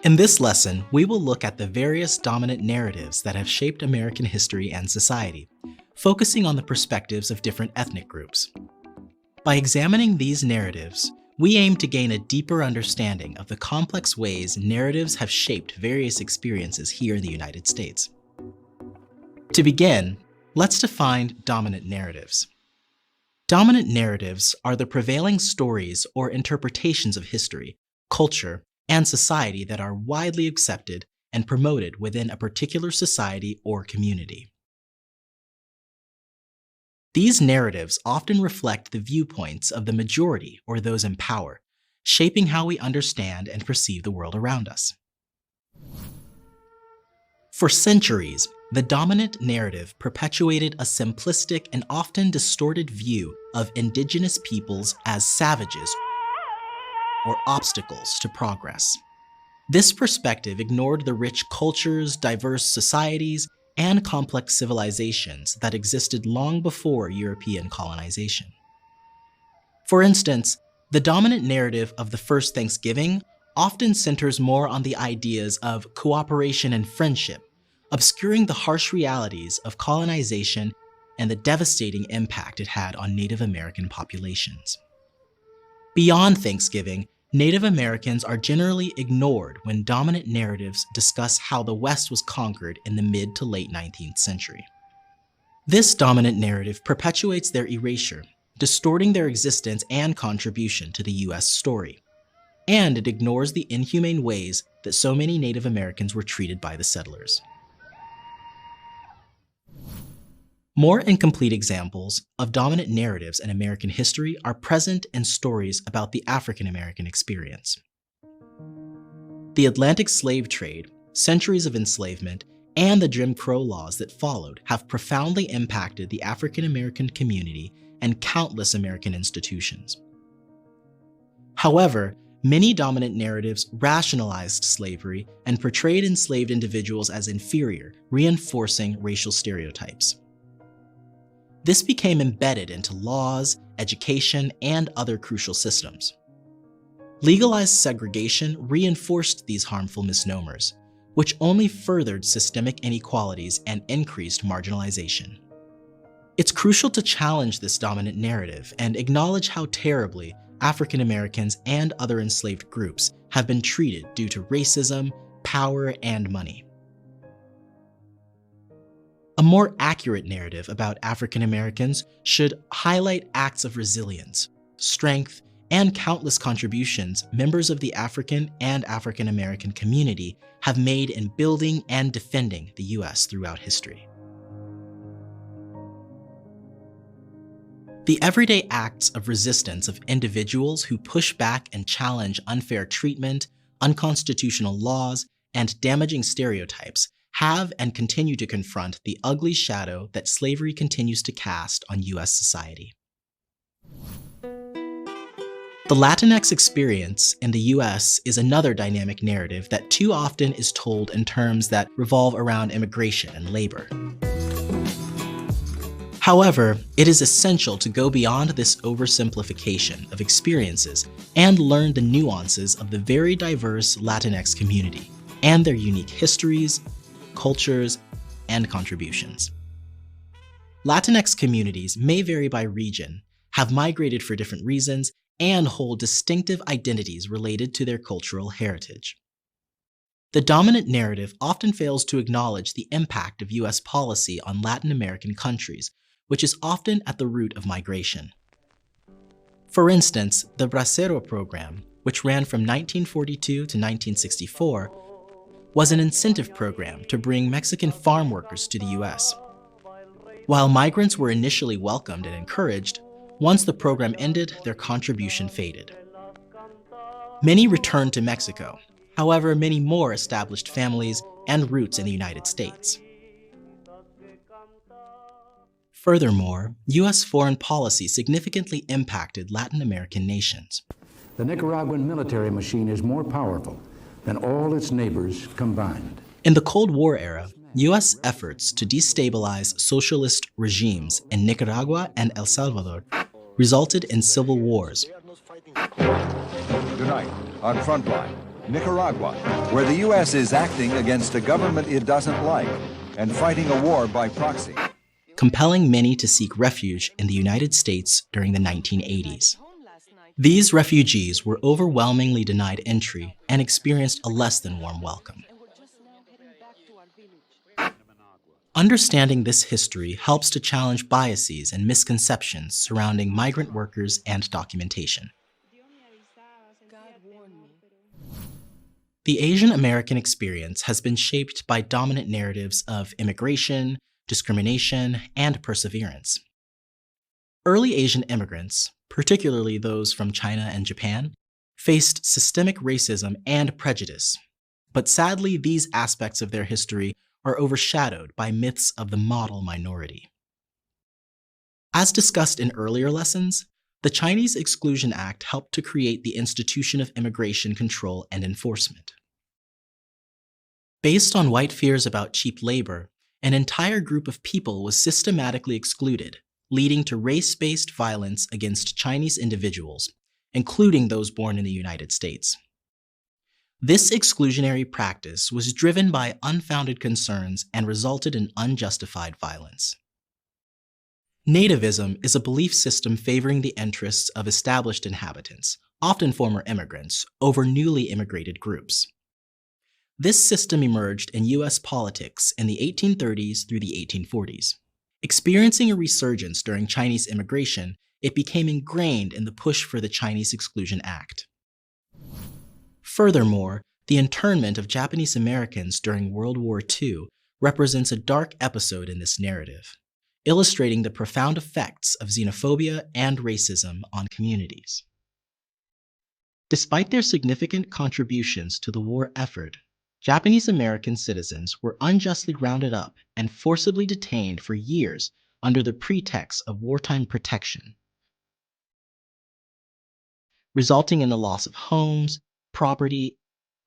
In this lesson, we will look at the various dominant narratives that have shaped American history and society, focusing on the perspectives of different ethnic groups. By examining these narratives, we aim to gain a deeper understanding of the complex ways narratives have shaped various experiences here in the United States. To begin, let's define dominant narratives. Dominant narratives are the prevailing stories or interpretations of history, culture, and society that are widely accepted and promoted within a particular society or community. These narratives often reflect the viewpoints of the majority or those in power, shaping how we understand and perceive the world around us. For centuries, the dominant narrative perpetuated a simplistic and often distorted view of indigenous peoples as savages or obstacles to progress. This perspective ignored the rich cultures, diverse societies, and complex civilizations that existed long before European colonization. For instance, the dominant narrative of the first Thanksgiving often centers more on the ideas of cooperation and friendship, obscuring the harsh realities of colonization and the devastating impact it had on Native American populations. Beyond Thanksgiving, Native Americans are generally ignored when dominant narratives discuss how the West was conquered in the mid to late 19th century. This dominant narrative perpetuates their erasure, distorting their existence and contribution to the U.S. story, and it ignores the inhumane ways that so many Native Americans were treated by the settlers. More incomplete examples of dominant narratives in American history are present in stories about the African American experience. The Atlantic slave trade, centuries of enslavement, and the Jim Crow laws that followed have profoundly impacted the African American community and countless American institutions. However, many dominant narratives rationalized slavery and portrayed enslaved individuals as inferior, reinforcing racial stereotypes. This became embedded into laws, education, and other crucial systems. Legalized segregation reinforced these harmful misnomers, which only furthered systemic inequalities and increased marginalization. It's crucial to challenge this dominant narrative and acknowledge how terribly African Americans and other enslaved groups have been treated due to racism, power, and money. A more accurate narrative about African Americans should highlight acts of resilience, strength, and countless contributions members of the African and African American community have made in building and defending the U.S. throughout history. The everyday acts of resistance of individuals who push back and challenge unfair treatment, unconstitutional laws, and damaging stereotypes have and continue to confront the ugly shadow that slavery continues to cast on U.S. society. The Latinx experience in the U.S. is another dynamic narrative that too often is told in terms that revolve around immigration and labor. However, it is essential to go beyond this oversimplification of experiences and learn the nuances of the very diverse Latinx community and their unique histories, cultures, and contributions. Latinx communities may vary by region, have migrated for different reasons, and hold distinctive identities related to their cultural heritage. The dominant narrative often fails to acknowledge the impact of U.S. policy on Latin American countries, which is often at the root of migration. For instance, the Bracero program, which ran from 1942 to 1964, was an incentive program to bring Mexican farm workers to the U.S. While migrants were initially welcomed and encouraged, once the program ended, their contribution faded. Many returned to Mexico. However, many more established families and roots in the United States. Furthermore, U.S. foreign policy significantly impacted Latin American nations. The Nicaraguan military machine is more powerful than all its neighbors combined. In the Cold War era, U.S. efforts to destabilize socialist regimes in Nicaragua and El Salvador resulted in civil wars. Tonight, on Frontline, Nicaragua, where the U.S. is acting against a government it doesn't like and fighting a war by proxy, compelling many to seek refuge in the United States during the 1980s. These refugees were overwhelmingly denied entry and experienced a less than warm welcome. Understanding this history helps to challenge biases and misconceptions surrounding migrant workers and documentation. The Asian American experience has been shaped by dominant narratives of immigration, discrimination, and perseverance. Early Asian immigrants, particularly those from China and Japan, faced systemic racism and prejudice, but sadly these aspects of their history are overshadowed by myths of the model minority. As discussed in earlier lessons, the Chinese Exclusion Act helped to create the institution of immigration control and enforcement. Based on white fears about cheap labor, an entire group of people was systematically excluded, leading to race-based violence against Chinese individuals, including those born in the United States. This exclusionary practice was driven by unfounded concerns and resulted in unjustified violence. Nativism is a belief system favoring the interests of established inhabitants, often former immigrants, over newly immigrated groups. This system emerged in U.S. politics in the 1830s through the 1840s. Experiencing a resurgence during Chinese immigration, it became ingrained in the push for the Chinese Exclusion Act. Furthermore, the internment of Japanese Americans during World War II represents a dark episode in this narrative, illustrating the profound effects of xenophobia and racism on communities. Despite their significant contributions to the war effort, Japanese American citizens were unjustly rounded up and forcibly detained for years under the pretext of wartime protection, resulting in the loss of homes, property,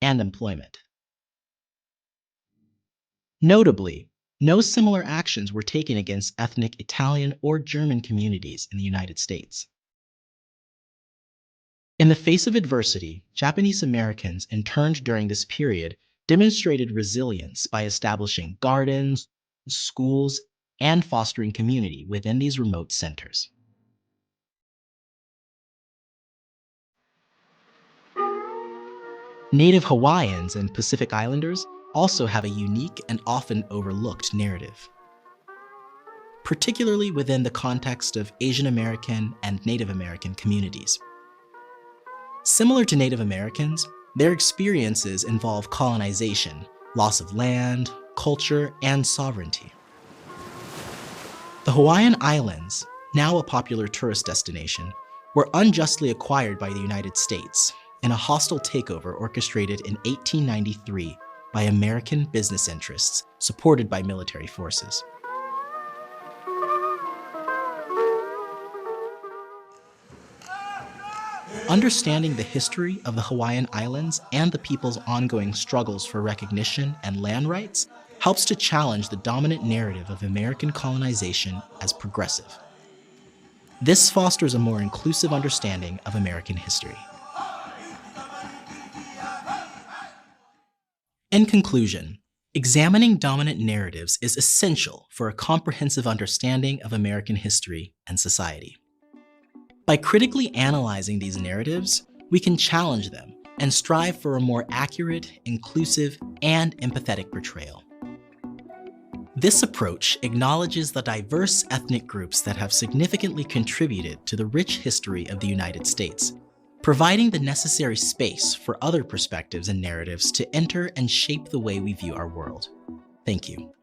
and employment. Notably, no similar actions were taken against ethnic Italian or German communities in the United States. In the face of adversity, Japanese Americans interned during this period demonstrated resilience by establishing gardens, schools, and fostering community within these remote centers. Native Hawaiians and Pacific Islanders also have a unique and often overlooked narrative, particularly within the context of Asian American and Native American communities. Similar to Native Americans, their experiences involve colonization, loss of land, culture, and sovereignty. The Hawaiian Islands, now a popular tourist destination, were unjustly acquired by the United States in a hostile takeover orchestrated in 1893 by American business interests supported by military forces. Understanding the history of the Hawaiian Islands and the people's ongoing struggles for recognition and land rights helps to challenge the dominant narrative of American colonization as progressive. This fosters a more inclusive understanding of American history. In conclusion, examining dominant narratives is essential for a comprehensive understanding of American history and society. By critically analyzing these narratives, we can challenge them and strive for a more accurate, inclusive, and empathetic portrayal. This approach acknowledges the diverse ethnic groups that have significantly contributed to the rich history of the United States, providing the necessary space for other perspectives and narratives to enter and shape the way we view our world. Thank you.